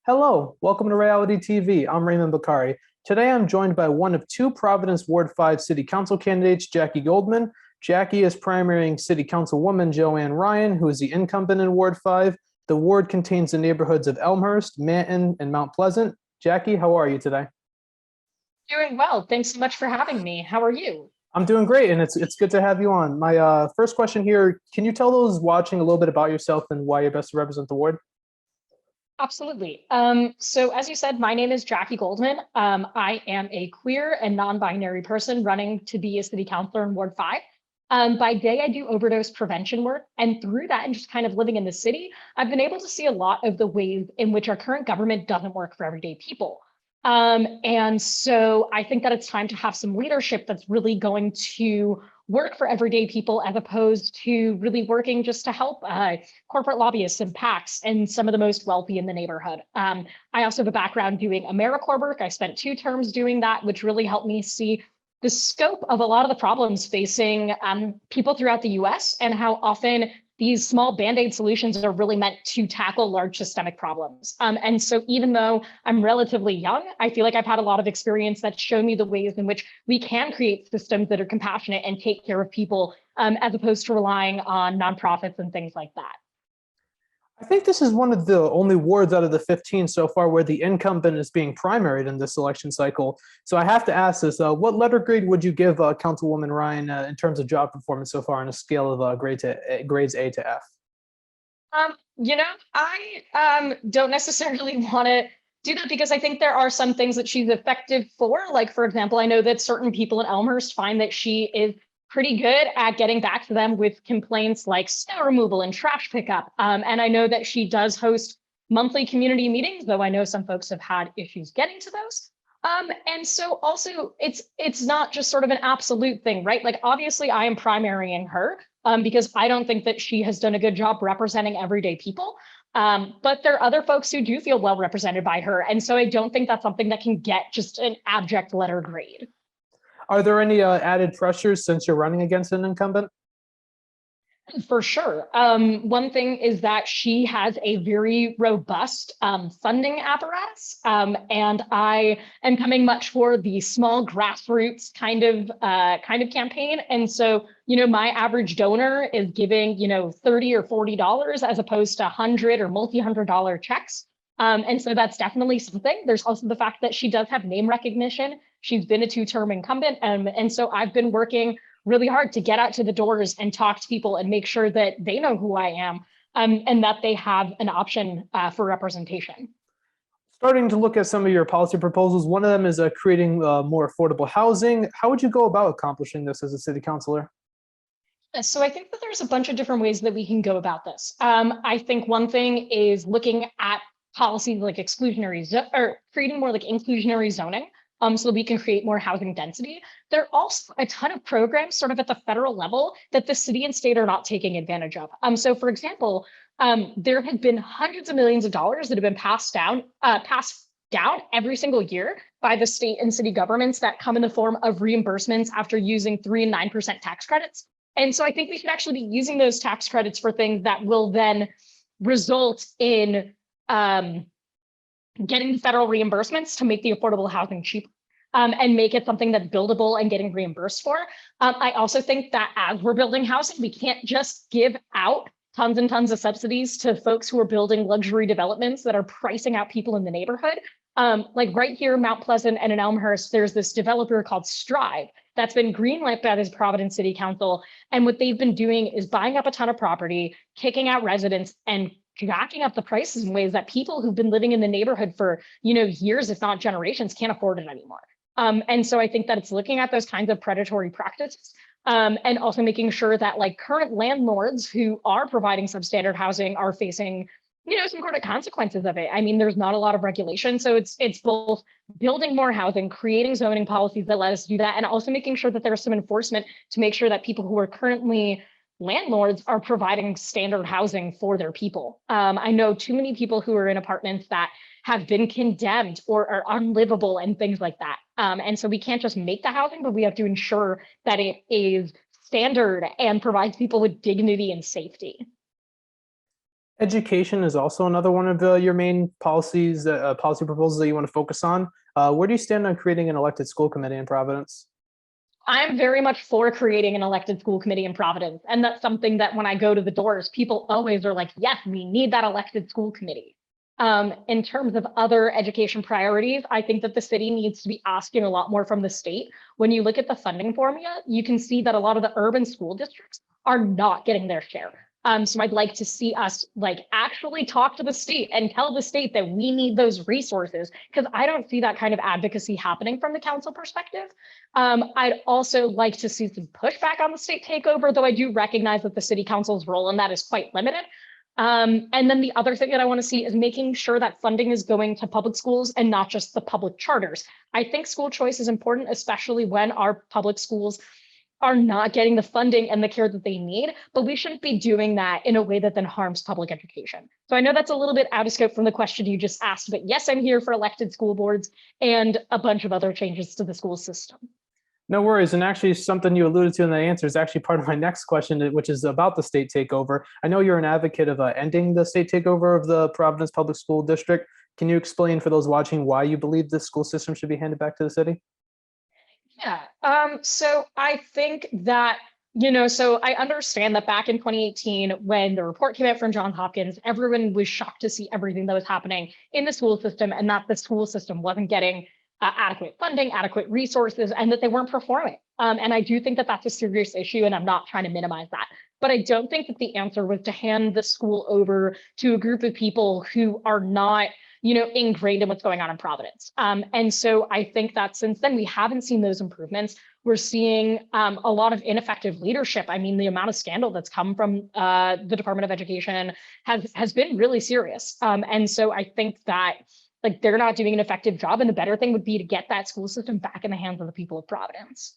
Hello, welcome to Ray-ality TV. I'm Raymond Bakari. Today I'm joined by one of two Providence Ward 5 City Council candidates, Jackie Goldman. Jackie is primarying City Councilwoman Jo Ann-Ryan, who is the incumbent in Ward 5. The ward contains the neighborhoods of Elmhurst, Manton, and Mount Pleasant. Jackie, how are you today? Doing well. Thanks so much for having me. How are you? I'm doing great, and it's good to have you on. My first question here, can you tell those watching a little bit about yourself and why you're best to represent the ward? Absolutely. So as you said, my name is Jackie Goldman. I am a queer and non-binary person running to be a city councilor in Ward 5. By day, I do overdose prevention work. And through that and just kind of living in the city, I've been able to see a lot of the ways in which our current government doesn't work for everyday people. And so I think that it's time to have some leadership that's really going to work for everyday people as opposed to really working just to help corporate lobbyists and PACs and some of the most wealthy in the neighborhood. I also have a background doing AmeriCorps work. I spent 2 terms doing that, which really helped me see the scope of a lot of the problems facing people throughout the US and how often these small Band-Aid solutions are really meant to tackle large systemic problems. And so even though I'm relatively young, I feel like I've had a lot of experience that's shown me the ways in which we can create systems that are compassionate and take care of people as opposed to relying on nonprofits and things like that. I think this is one of the only wards out of the 15 so far where the incumbent is being primaried in this election cycle. So I have to ask this, what letter grade would you give Councilwoman Ryan in terms of job performance so far on a scale of grades A to F? I don't necessarily want to do that because I think there are some things that she's effective for. Like, for example, I know that certain people in Elmhurst find that she is pretty good at getting back to them with complaints like snow removal and trash pickup. And I know that she does host monthly community meetings, though I know some folks have had issues getting to those. And so also it's not just sort of an absolute thing, right? Like obviously I am primarying her because I don't think that she has done a good job representing everyday people. But there are other folks who do feel well represented by her. And so I don't think that's something that can get just an abject letter grade. Are there any added pressures since you're running against an incumbent? For sure. One thing is that she has a very robust funding apparatus, and I am coming much for the small grassroots kind of campaign. And so, my average donor is giving, $30 or $40 as opposed to 100 or multi-$100 checks. And so that's definitely something. There's also the fact that she does have name recognition. She's been a 2-term incumbent, and so I've been working really hard to get out to the doors and talk to people and make sure that they know who I am and that they have an option for representation. Starting to look at some of your policy proposals, one of them is creating more affordable housing. How would you go about accomplishing this as a city councilor? So I think that there's a bunch of different ways that we can go about this. I think one thing is looking at policies like or creating more like inclusionary zoning. So that we can create more housing density. There are also a ton of programs sort of at the federal level that the city and state are not taking advantage of. So for example, there have been hundreds of millions of dollars that have been passed down every single year by the state and city governments that come in the form of reimbursements after using 3% and 9% tax credits. And so I think we should actually be using those tax credits for things that will then result in getting the federal reimbursements to make the affordable housing cheaper and make it something that's buildable and getting reimbursed for. I also think that as we're building housing, we can't just give out tons and tons of subsidies to folks who are building luxury developments that are pricing out people in the neighborhood. Like right here, Mount Pleasant and in Elmhurst, there's this developer called Strive that's been greenlit by this Providence City Council. And what they've been doing is buying up a ton of property, kicking out residents and jacking up the prices in ways that people who've been living in the neighborhood for, years, if not generations, can't afford it anymore. And so I think that it's looking at those kinds of predatory practices and also making sure that like current landlords who are providing substandard housing are facing, some sort of consequences of it. I mean, there's not a lot of regulation. So it's both building more housing, creating zoning policies that let us do that, and also making sure that there's some enforcement to make sure that people who are currently landlords are providing standard housing for their people. I know too many people who are in apartments that have been condemned or are unlivable and things like that. And so we can't just make the housing, but we have to ensure that it is standard and provides people with dignity and safety. Education is also another one of your main policies, policy proposals that you want to focus on. Where do you stand on creating an elected school committee in Providence? I'm very much for creating an elected school committee in Providence. And that's something that when I go to the doors, people always are like, yes, we need that elected school committee. In terms of other education priorities, I think that the city needs to be asking a lot more from the state. When you look at the funding formula, you can see that a lot of the urban school districts are not getting their share. So I'd like to see us like actually talk to the state and tell the state that we need those resources, because I don't see that kind of advocacy happening from the council perspective. I'd also like to see some pushback on the state takeover, though I do recognize that the city council's role in that is quite limited. And then the other thing that I want to see is making sure that funding is going to public schools and not just the public charters. I think school choice is important, especially when our public schools are not getting the funding and the care that they need, but we shouldn't be doing that in a way that then harms public education. So I know that's a little bit out of scope from the question you just asked, but yes, I'm here for elected school boards and a bunch of other changes to the school system. No worries. And actually, something you alluded to in the answer is actually part of my next question, which is about the state takeover. I know you're an advocate of ending the state takeover of the Providence Public School District. Can you explain for those watching why you believe the school system should be handed back to the city? Yeah. So I think that, so I understand that back in 2018, when the report came out from Johns Hopkins, everyone was shocked to see everything that was happening in the school system and that the school system wasn't getting adequate funding, adequate resources, and that they weren't performing. And I do think that that's a serious issue, and I'm not trying to minimize that. But I don't think that the answer was to hand the school over to a group of people who are not ingrained in what's going on in Providence. And so I think that since then, we haven't seen those improvements. We're seeing a lot of ineffective leadership. I mean, the amount of scandal that's come from the Department of Education has been really serious. And so I think that like they're not doing an effective job. And the better thing would be to get that school system back in the hands of the people of Providence.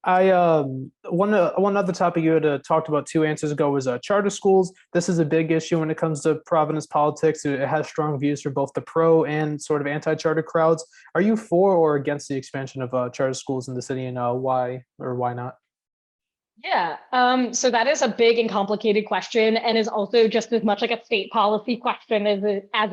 I one other topic you had talked about 2 answers ago was charter schools. This is a big issue when it comes to Providence politics. It has strong views for both the pro and sort of anti-charter crowds. Are you for or against the expansion of charter schools in the city, and why or why not? Yeah, so that is a big and complicated question, and is also just as much like a state policy question as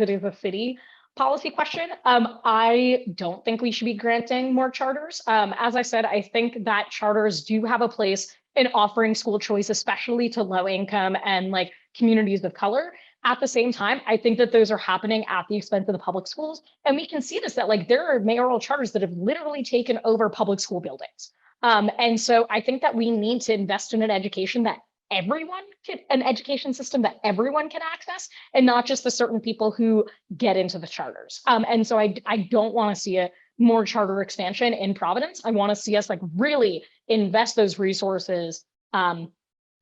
it is a city policy question. I don't think we should be granting more charters. As I said, I think that charters do have a place in offering school choice, especially to low income and like communities of color. At the same time, I think that those are happening at the expense of the public schools. And we can see this, that like there are mayoral charters that have literally taken over public school buildings. And so I think that we need to invest in an education that an education system that everyone can access, and not just the certain people who get into the charters. And so I don't want to see a more charter expansion in Providence. I want to see us like really invest those resources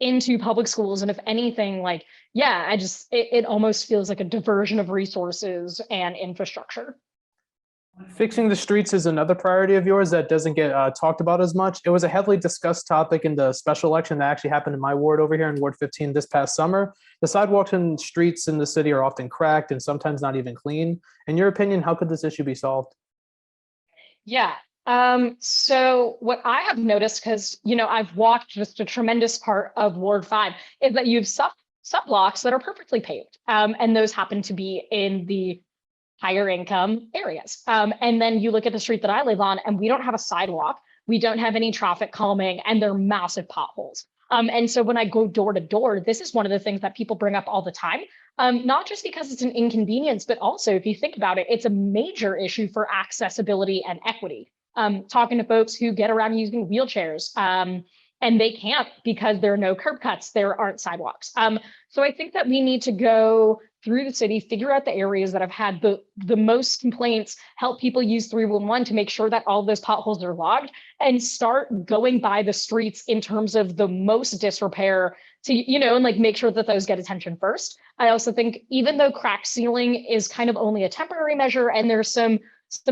into public schools. And if anything, like, yeah, it almost feels like a diversion of resources and infrastructure. Fixing the streets is another priority of yours that doesn't get talked about as much. It was a heavily discussed topic in the special election that actually happened in my ward over here in Ward 15 this past summer. The sidewalks and streets in the city are often cracked and sometimes not even clean. In your opinion, how could this issue be solved? Yeah. So what I have noticed, because I've walked just a tremendous part of Ward 5, is that you have sub blocks that are perfectly paved. And those happen to be in the higher income areas. And then you look at the street that I live on, and we don't have a sidewalk. We don't have any traffic calming, and they're massive potholes. And so when I go door to door, this is one of the things that people bring up all the time. Not just because it's an inconvenience, but also if you think about it, it's a major issue for accessibility and equity. Talking to folks who get around using wheelchairs, and they can't because there are no curb cuts, there aren't sidewalks. So I think that we need to go through the city, figure out the areas that have had the most complaints, help people use 311 to make sure that all of those potholes are logged, and start going by the streets in terms of the most disrepair to, and like make sure that those get attention first. I also think even though crack sealing is kind of only a temporary measure and there's some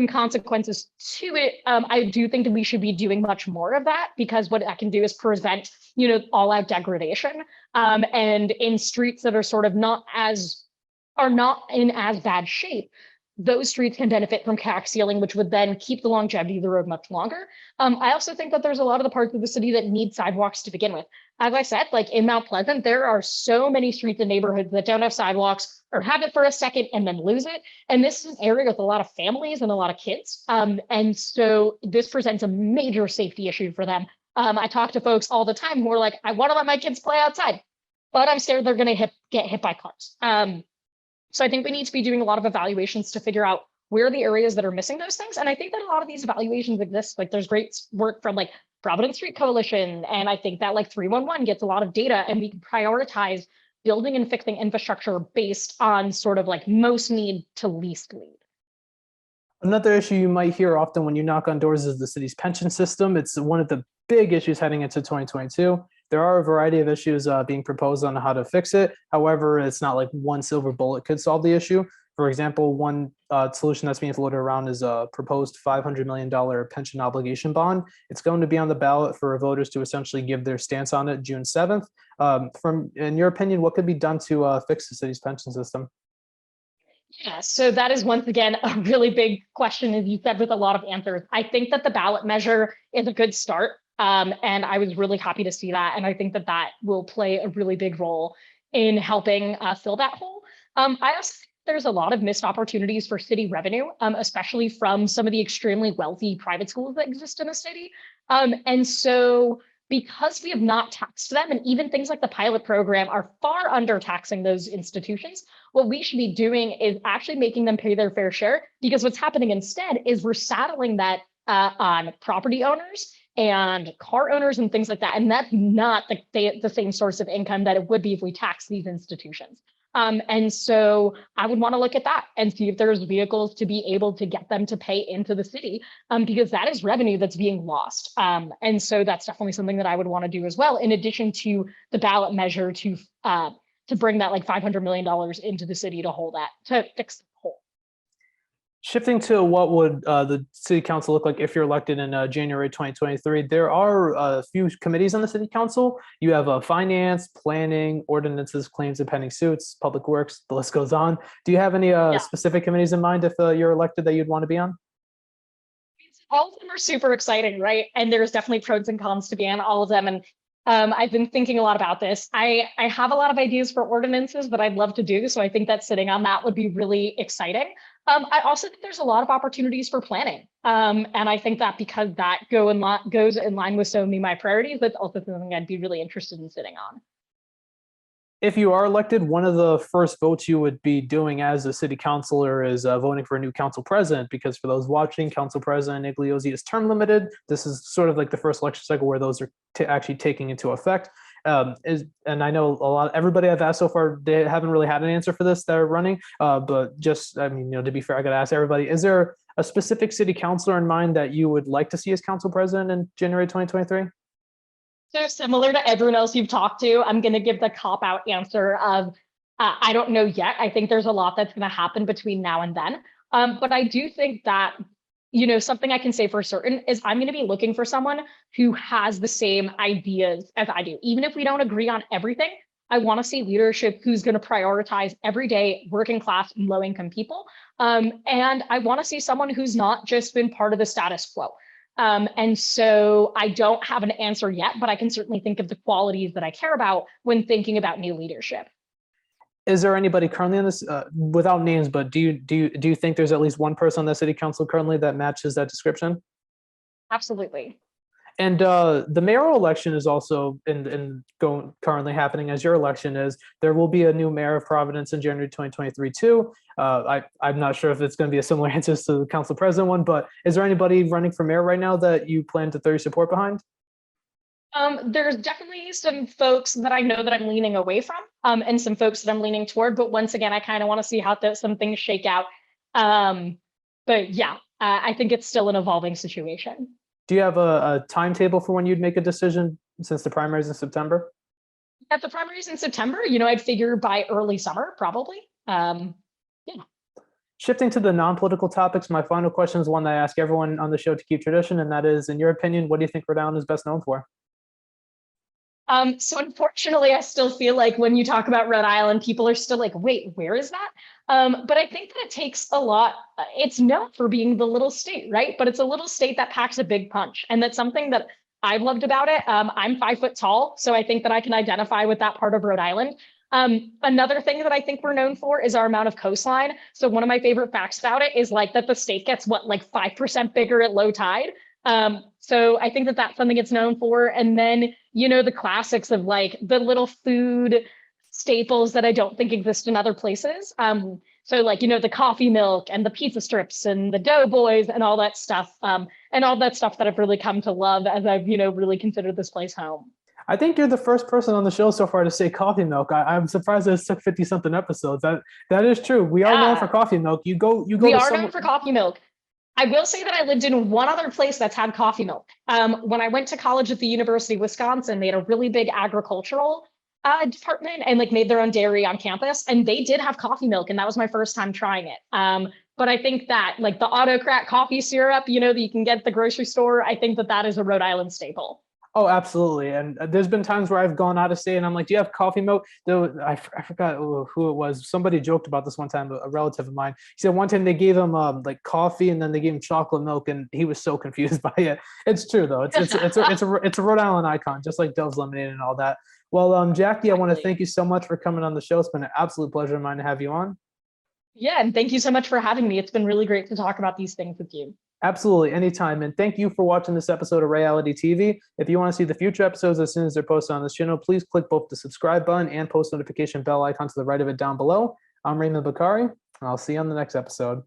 consequences to it, I do think that we should be doing much more of that, because what that can do is prevent, all out degradation. And in streets that are sort of not in as bad shape, those streets can benefit from tax ceiling, which would then keep the longevity of the road much longer. I also think that there's a lot of the parts of the city that need sidewalks to begin with. As I said, like in Mount Pleasant, there are so many streets and neighborhoods that don't have sidewalks or have it for a second and then lose it. And this is an area with a lot of families and a lot of kids. And so this presents a major safety issue for them. I talk to folks all the time who are like, I want to let my kids play outside, but I'm scared they're going to get hit by cars. So I think we need to be doing a lot of evaluations to figure out where are the areas that are missing those things. And I think that a lot of these evaluations exist. Like there's great work from like Providence Street Coalition. And I think that like 311 gets a lot of data, and we can prioritize building and fixing infrastructure based on sort of like most need to least need. Another issue you might hear often when you knock on doors is the city's pension system. It's one of the big issues heading into 2022. There are a variety of issues being proposed on how to fix it. However, it's not like one silver bullet could solve the issue. For example, one solution that's being floated around is a proposed $500 million pension obligation bond. It's going to be on the ballot for voters to essentially give their stance on it June 7th. In your opinion, what could be done to fix the city's pension system? Yeah, so that is once again a really big question, as you said, with a lot of answers. I think that the ballot measure is a good start. And I was really happy to see that. And I think that that will play a really big role in helping fill that hole. I also think there's a lot of missed opportunities for city revenue, especially from some of the extremely wealthy private schools that exist in the city. And so because we have not taxed them, and even things like the pilot program are far under taxing those institutions, what we should be doing is actually making them pay their fair share, because what's happening instead is we're saddling that on property owners and car owners and things like that. And that's not the same source of income that it would be if we tax these institutions. And so I would want to look at that and see if there's vehicles to be able to get them to pay into the city, because that is revenue that's being lost. And so that's definitely something that I would want to do as well, in addition to the ballot measure to bring that like $500 million into the city to hold that, to fix the hole. Shifting to what would the city council look like if you're elected in January 2023, there are a few committees on the city council. You have finance, planning, ordinances, claims and pending suits, public works, the list goes on. Do you have any specific committees in mind if you're elected that you'd want to be on? All of them are super exciting, right? And there's definitely pros and cons to be on all of them. And I've been thinking a lot about this. I have a lot of ideas for ordinances that I'd love to do. So I think that sitting on that would be really exciting. I also think there's a lot of opportunities for planning. And I think that because that goes in line with so many of my priorities, that's also something I'd be really interested in sitting on. If you are elected, one of the first votes you would be doing as a city councilor is voting for a new council president, because for those watching, Council President Igliozzi is term limited. This is sort of like the first election cycle where those are actually taking into effect. And I know everybody I've asked so far, they haven't really had an answer for this that are running. But just, I mean, to be fair, I got to ask everybody, is there a specific city councilor in mind that you would like to see as council president in January 2023? So similar to everyone else you've talked to, I'm going to give the cop-out answer of, I don't know yet. I think there's a lot that's going to happen between now and then. But I do think that, something I can say for certain is I'm going to be looking for someone who has the same ideas as I do. Even if we don't agree on everything, I want to see leadership who's going to prioritize everyday working class and low income people. And I want to see someone who's not just been part of the status quo. And so I don't have an answer yet, but I can certainly think of the qualities that I care about when thinking about new leadership. Is there anybody currently on this, without names, but do you think there's at least one person on the city council currently that matches that description? Absolutely. And the mayoral election is also currently happening as your election is. There will be a new mayor of Providence in January 2023 too. I'm not sure if it's going to be a similar answer to the council president one, but is there anybody running for mayor right now that you plan to throw your support behind? There's definitely some folks that I know that I'm leaning away from, and some folks that I'm leaning toward. But once again, I kind of want to see how some things shake out. But yeah, I think it's still an evolving situation. Do you have a timetable for when you'd make a decision, since the primaries in September? At the primaries in September, I'd figure by early summer, probably. Yeah. Shifting to the non-political topics, my final question is one that I ask everyone on the show to keep tradition, and that is, in your opinion, what do you think Rhode Island is best known for? So unfortunately, I still feel like when you talk about Rhode Island, people are still like, wait, where is that? But I think that it takes a lot. It's known for being the little state, right? But it's a little state that packs a big punch. And that's something that I've loved about it. I'm 5 foot tall, so I think that I can identify with that part of Rhode Island. Another thing that I think we're known for is our amount of coastline. So one of my favorite facts about it is like that the state gets what, like 5% bigger at low tide. So I think that that's something it's known for. And then, the classics of like the little food staples that I don't think exist in other places. So like, the coffee milk and the pizza strips and the doughboys and all that stuff. And all that stuff that I've really come to love as I've, really considered this place home. I think you're the first person on the show so far to say coffee milk. I'm surprised that it took 50 something episodes. That is true. We are known for coffee milk. You go We to are known for coffee milk. I will say that I lived in one other place that's had coffee milk. When I went to college at the University of Wisconsin, they had a really big agricultural department and like made their own dairy on campus, and they did have coffee milk, and that was my first time trying it. But I think that like the autocrat coffee syrup, that you can get at the grocery store, I think that that is a Rhode Island staple. Oh, absolutely. And there's been times where I've gone out of state and I'm like, do you have coffee milk? I forgot who it was. Somebody joked about this one time, a relative of mine. He said one time they gave him like coffee and then they gave him chocolate milk and he was so confused by it. It's true though. It's a Rhode Island icon, just like Dove's Lemonade and all that. Well, Jackie, I want to thank you so much for coming on the show. It's been an absolute pleasure of mine to have you on. Yeah, and thank you so much for having me. It's been really great to talk about these things with you. Absolutely, anytime. And thank you for watching this episode of Ray-ality TV. If you want to see the future episodes as soon as they're posted on this channel, please click both the subscribe button and post notification bell icon to the right of it down below. I'm Raymond Bakari, and I'll see you on the next episode.